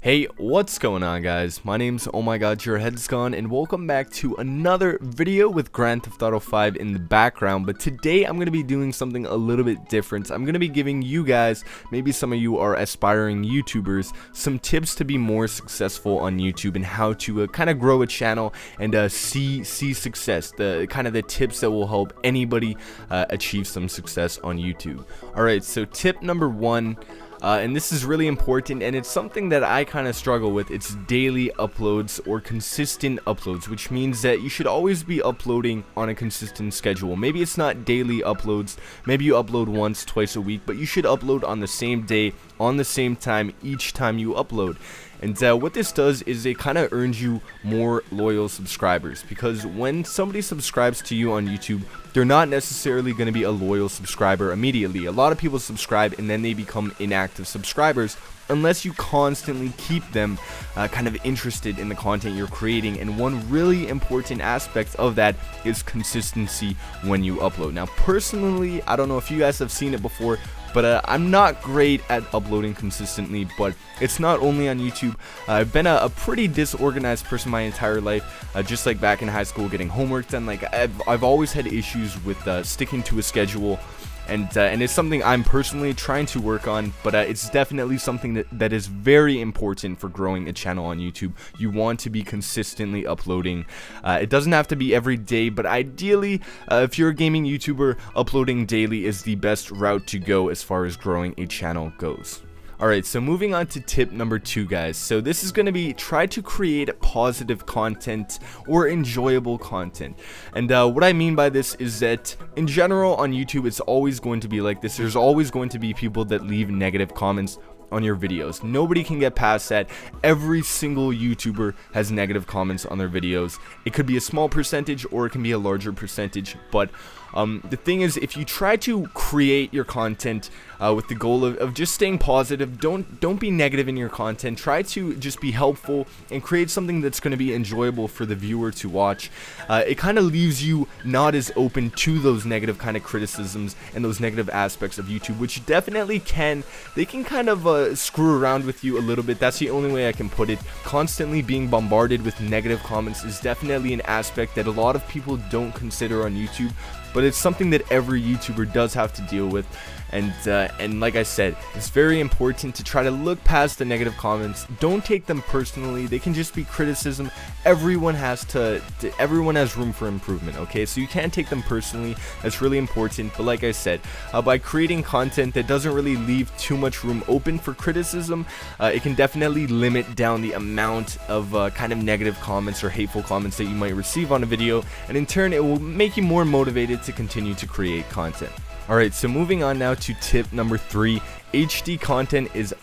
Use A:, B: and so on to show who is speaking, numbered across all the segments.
A: Hey, what's going on, guys? My name's Oh My God, Your Head's Gone, and welcome back to another video with Grand Theft Auto 5 in the background. But today I'm going to be doing something a little bit different. I'm going to be giving you guys, maybe some of you are aspiring YouTubers, some tips to be more successful on YouTube and how to kind of grow a channel and see success. The tips that will help anybody achieve some success on YouTube. Alright, so tip number one. And this is really important, and it's something that I kind of struggle with. It's daily uploads or consistent uploads, which means that you should always be uploading on a consistent schedule. Maybe it's not daily uploads, maybe you upload once, twice a week, but you should upload on the same day, on the same time, each time you upload. And what this does is it kind of earns you more loyal subscribers, because when somebody subscribes to you on YouTube, they're not necessarily going to be a loyal subscriber immediately. A lot of people subscribe and then they become inactive subscribers unless you constantly keep them kind of interested in the content you're creating. And one really important aspect of that is consistency when you upload. Now personally, I don't know if you guys have seen it before, but I'm not great at uploading consistently. But it's not only on YouTube. I've been a pretty disorganized person my entire life, just like back in high school, getting homework done. Like I've always had issues with sticking to a schedule, and it's something I'm personally trying to work on. But it's definitely something that is very important for growing a channel on YouTube. You want to be consistently uploading. It doesn't have to be every day, but ideally, if you're a gaming YouTuber, uploading daily is the best route to go as far as growing a channel goes. Alright, so moving on to tip number 2, guys. So this is going to be try to create positive content or enjoyable content. And what I mean by this is that in general on YouTube, it's always going to be like this. There's always going to be people that leave negative comments on your videos. Nobody can get past that. Every single YouTuber has negative comments on their videos. It could be a small percentage or it can be a larger percentage, but the thing is, if you try to create your content with the goal of just staying positive, don't be negative in your content. Try to just be helpful and create something that's going to be enjoyable for the viewer to watch. It kind of leaves you not as open to those negative kind of criticisms and those negative aspects of YouTube, which definitely can kind of screw around with you a little bit. That's the only way I can put it. Constantly being bombarded with negative comments is definitely an aspect that a lot of people don't consider on YouTube, but it's something that every YouTuber does have to deal with. And like I said, it's very important to try to look past the negative comments. Don't take them personally. They can just be criticism. Everyone has everyone has room for improvement, okay? So you can't take them personally. That's really important. But like I said, by creating content that doesn't really leave too much room open for criticism, it can definitely limit down the amount of kind of negative comments or hateful comments that you might receive on a video, and in turn it will make you more motivated to continue to create content. Alright, so moving on now to tip number 3. HD content is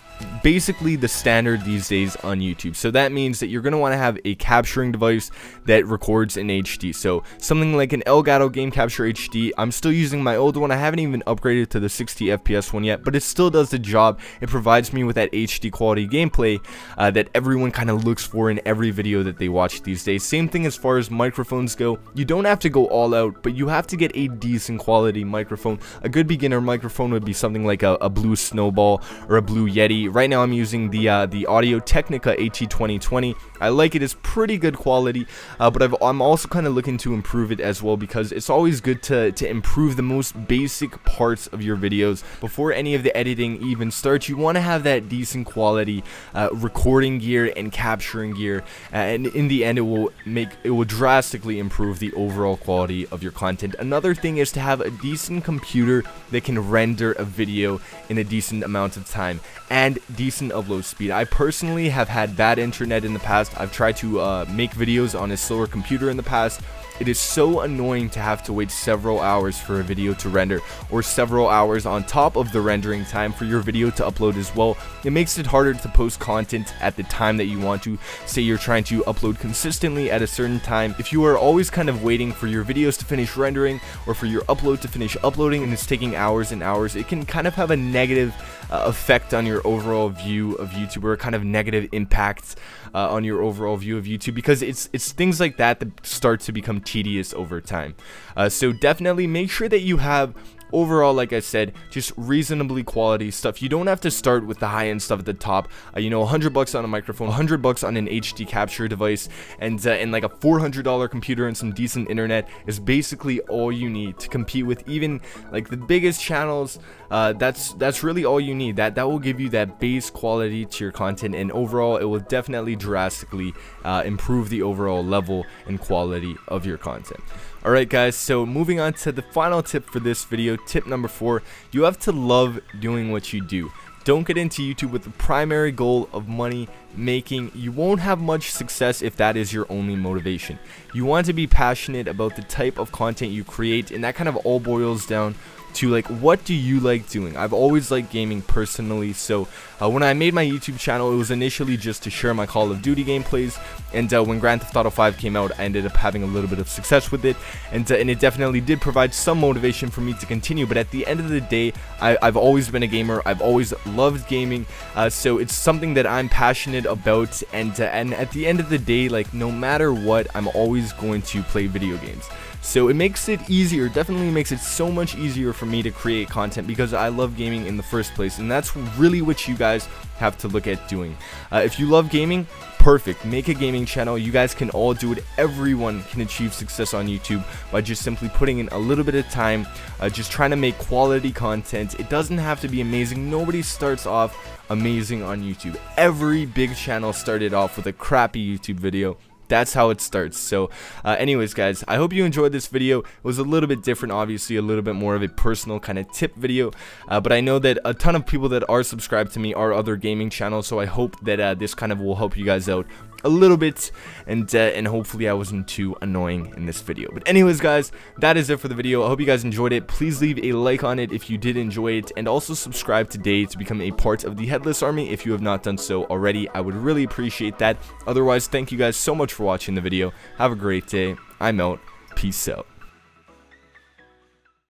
A: basically the standard these days on YouTube. So that means that you're going to want to have a capturing device that records in HD. So something like an Elgato Game Capture HD. I'm still using my old one. I haven't even upgraded to the 60 FPS one yet, but it still does the job. It provides me with that HD quality gameplay that everyone kind of looks for in every video that they watch these days. Same thing as far as microphones go. You don't have to go all out, but you have to get a decent quality microphone. A good beginner microphone would be something like a Blue Snowball or a Blue Yeti. Right now I'm using the Audio Technica AT2020. I like it. It's pretty good quality, but I'm also kind of looking to improve it as well, because it's always good to improve the most basic parts of your videos before any of the editing even starts. You want to have that decent quality recording gear and capturing gear, and in the end it will drastically improve the overall quality of your content. Another thing is to have a decent computer that can render a video in a decent amount of time and decent upload speed. I personally have had bad internet in the past. I've tried to make videos on a slower computer in the past. It is so annoying to have to wait several hours for a video to render, or several hours on top of the rendering time for your video to upload as well. It makes it harder to post content at the time that you want to. Say you're trying to upload consistently at a certain time. If you are always kind of waiting for your videos to finish rendering or for your upload to finish uploading and it's taking hours and hours, it can kind of have a negative effect on your overall view of YouTube, or a kind of negative impact on your overall view of YouTube, because it's things like that that start to become tedious over time. So definitely make sure that you have overall, like I said, just reasonably quality stuff. You don't have to start with the high-end stuff at the top. You know, $100 on a microphone, $100 on an HD capture device, and like a $400 computer and some decent internet is basically all you need to compete with even like the biggest channels. That's really all you need. That will give you that base quality to your content, and overall it will definitely drastically improve the overall level and quality of your content. Alright guys, so moving on to the final tip for this video, tip number 4, you have to love doing what you do. Don't get into YouTube with the primary goal of money making. You won't have much success if that is your only motivation. You want to be passionate about the type of content you create, and that kind of all boils down to like, what do you like doing? I've always liked gaming personally, so when I made my YouTube channel, it was initially just to share my Call of Duty gameplays, and when Grand Theft Auto 5 came out, I ended up having a little bit of success with it, and it definitely did provide some motivation for me to continue. But at the end of the day, I've always been a gamer. I've always loved gaming, so it's something that I'm passionate about, and at the end of the day, like, no matter what, I'm always going to play video games. So it makes it easier, definitely makes it so much easier for me to create content because I love gaming in the first place, and that's really what you guys have to look at doing. If you love gaming, perfect, make a gaming channel. You guys can all do it. Everyone can achieve success on YouTube by just simply putting in a little bit of time, just trying to make quality content. It doesn't have to be amazing. Nobody starts off amazing on YouTube. Every big channel started off with a crappy YouTube video. That's how it starts. So anyways guys, I hope you enjoyed this video. It was a little bit different, obviously a little bit more of a personal kind of tip video, but I know that a ton of people that are subscribed to me are other gaming channels, so I hope that this kind of will help you guys out a little bit, and hopefully I wasn't too annoying in this video. But anyways guys, that is it for the video. I hope you guys enjoyed it. Please leave a like on it if you did enjoy it, and also subscribe today to become a part of the Headless Army if you have not done so already. I would really appreciate that. Otherwise, thank you guys so much for watching the video. Have a great day. I'm out. Peace out.